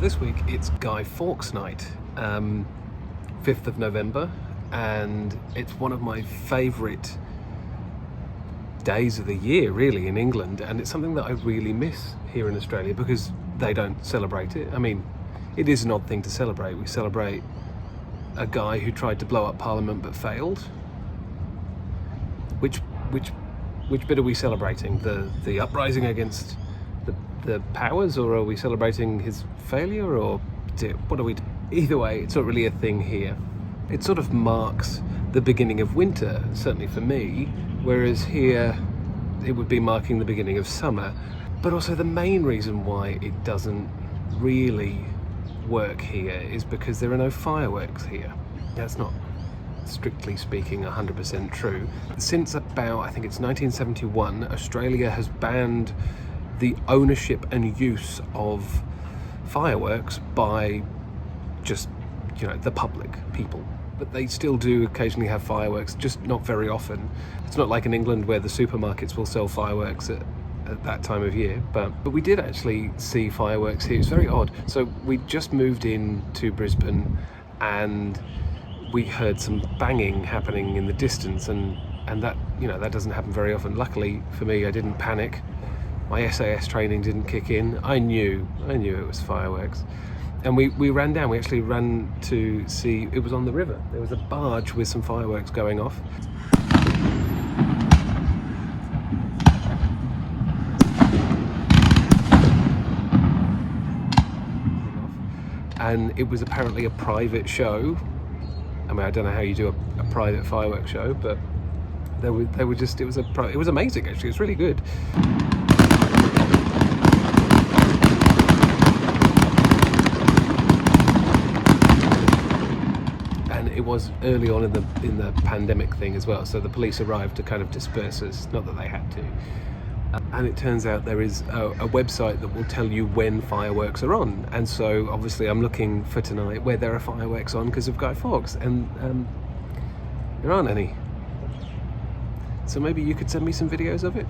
this week it's Fawkes Night, 5th of November, and it's one of my favourite days of the year really in England, and it's something that I really miss here in Australia because they don't celebrate it. I mean, it is an odd thing to celebrate. We celebrate a guy who tried to blow up Parliament but failed. Which bit are we celebrating? The uprising against the powers, or are we celebrating his failure, or what are we? Either way, it's not really a thing here. It sort of marks the beginning of winter, certainly for me, whereas here it would be marking the beginning of summer. But also the main reason why it doesn't really work here is because there are no fireworks here. That's not, strictly speaking, 100% true. Since about, I think it's 1971, Australia has banned the ownership and use of fireworks by just, the public, people. But they still do occasionally have fireworks, just not very often. It's not like in England where the supermarkets will sell fireworks at that time of year, but we did actually see fireworks here. It's very odd. So we just moved in to Brisbane and we heard some banging happening in the distance, and that, that doesn't happen very often. Luckily for me, I didn't panic. My SAS training didn't kick in. I knew it was fireworks. And we ran down. We actually ran to see, it was on the river. There was a barge with some fireworks going off. And it was apparently a private show. I mean, I don't know how you do a private fireworks show, but they were just, it was amazing actually. It was really good. And it was early on in the pandemic thing as well, so the police arrived to kind of disperse us, not that they had to. And it turns out there is a website that will tell you when fireworks are on, and so obviously I'm looking for tonight where there are fireworks on because of Guy Fawkes, and there aren't any. So maybe you could send me some videos of it?